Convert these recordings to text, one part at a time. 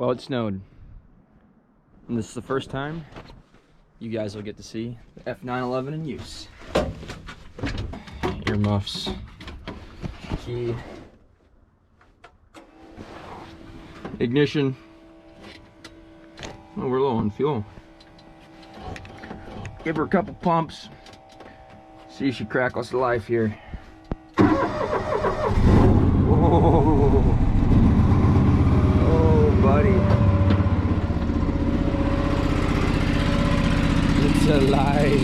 Well, it snowed, and this is the first time you guys will get to see the F911 in use. Earmuffs, key, ignition. Oh, we're low on fuel. Give her a couple pumps. See if she crackles to life here. Whoa. Oh, buddy. It's alive.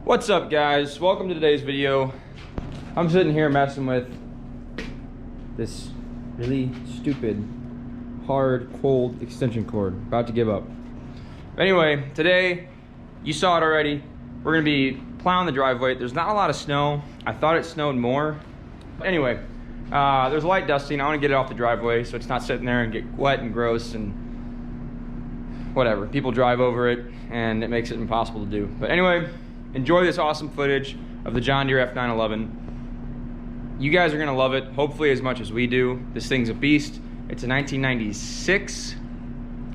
What's up, guys? Welcome to today's video. I'm sitting here messing with this really stupid, hard, cold extension cord. About to give up. But anyway, today, you saw it already. We're gonna be plowing the driveway. There's not a lot of snow. I thought it snowed more. But anyway, there's light dusting. I wanna get it off the driveway so it's not sitting there and get wet and gross and whatever. People drive over it and it makes it impossible to do. But anyway, enjoy this awesome footage of the John Deere F911. You guys are gonna love it, hopefully as much as we do. This thing's a beast. It's a 1996,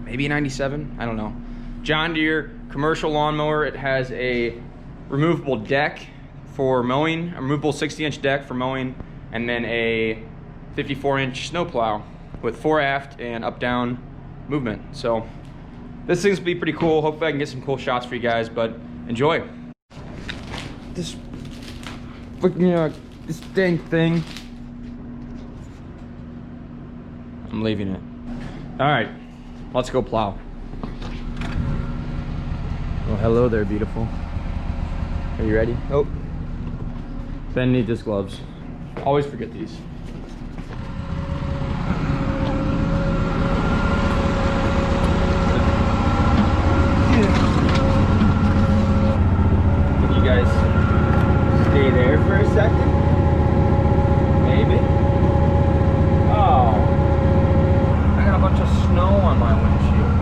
maybe 97, I don't know. John Deere commercial lawnmower. It has a removable deck for mowing, a removable 60-inch deck for mowing, and then a 54-inch snow plow with fore, aft, and up-down movement. So this thing's gonna be pretty cool. Hopefully I can get some cool shots for you guys, but enjoy. This this dang thing. I'm leaving it. All right, let's go plow. Oh, hello there, beautiful. Are you ready? Oh, Ben needs his gloves. Always forget these. Can you guys stay there for a second? Maybe. Oh, I got a bunch of snow on my windshield.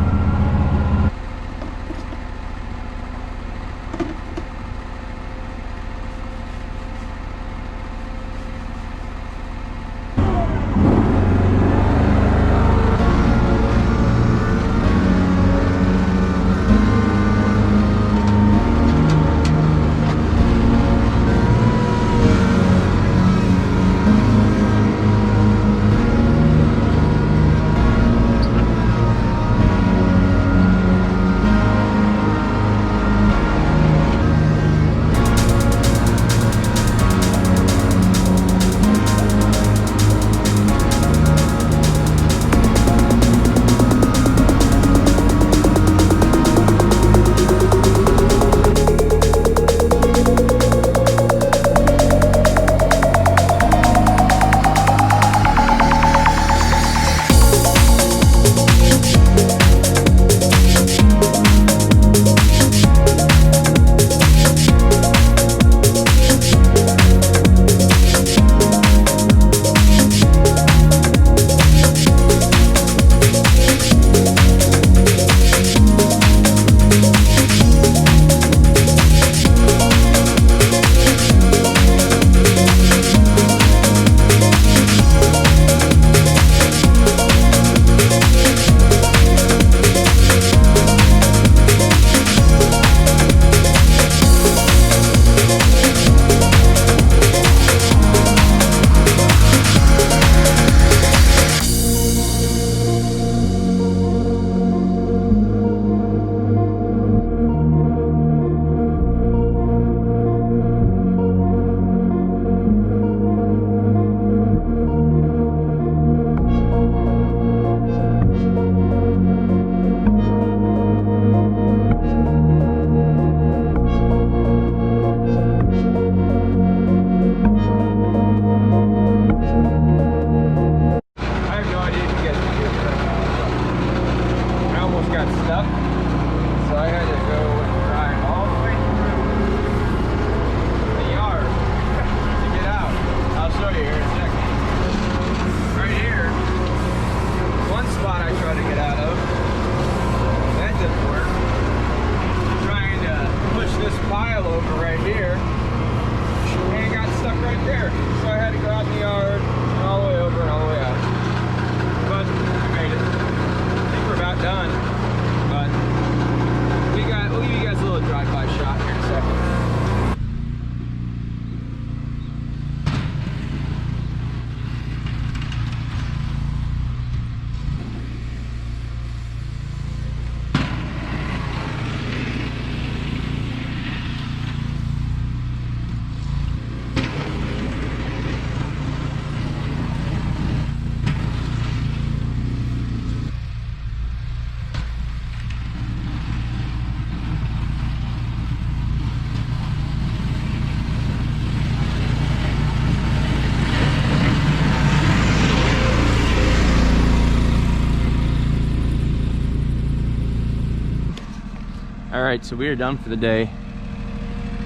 Alright, so we are done for the day.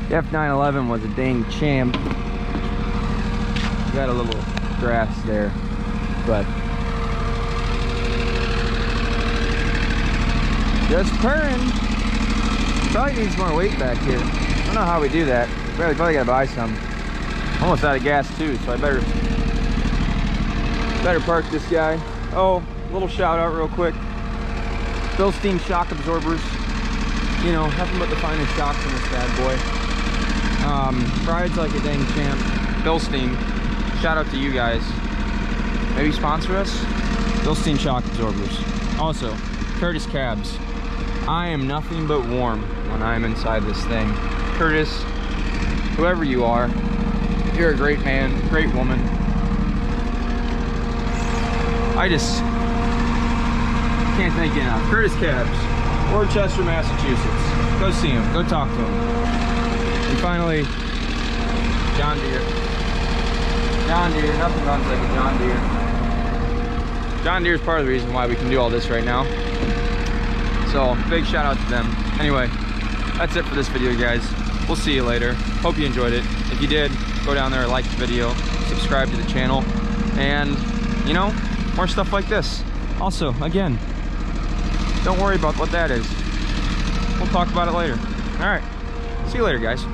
The F911 was a dang champ. Got a little grass there, but just purring. Probably needs more weight back here. I don't know how we do that. Probably gotta buy some. Almost out of gas too, so I better park this guy. Oh, little shout out real quick. Bilstein shock absorbers. You know, nothing but the finest shocks in this bad boy. Rides like a dang champ. Bilstein, shout out to you guys. Maybe sponsor us? Bilstein shock absorbers. Also, Curtis cabs. I am nothing but warm when I'm inside this thing. Curtis, whoever you are, you're a great man, great woman. I just can't thank you enough. Curtis cabs, Worcester, Massachusetts. Go see him, go talk to him. And finally, John Deere. John Deere, nothing runs like a John Deere. John Deere is part of the reason why we can do all this right now. So, big shout out to them. Anyway, that's it for this video, guys. We'll see you later. Hope you enjoyed it. If you did, go down there, like the video, subscribe to the channel, and, you know, more stuff like this. Also, again, don't worry about what that is. We'll talk about it later. All right, see you later, guys.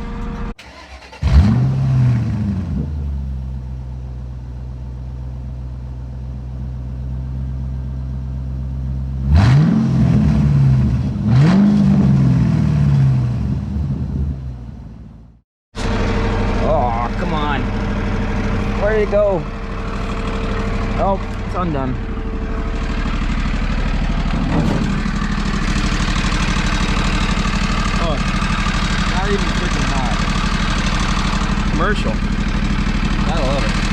Where did it go? Oh, it's undone. Oh, not even freaking hot. Commercial. Gotta love it.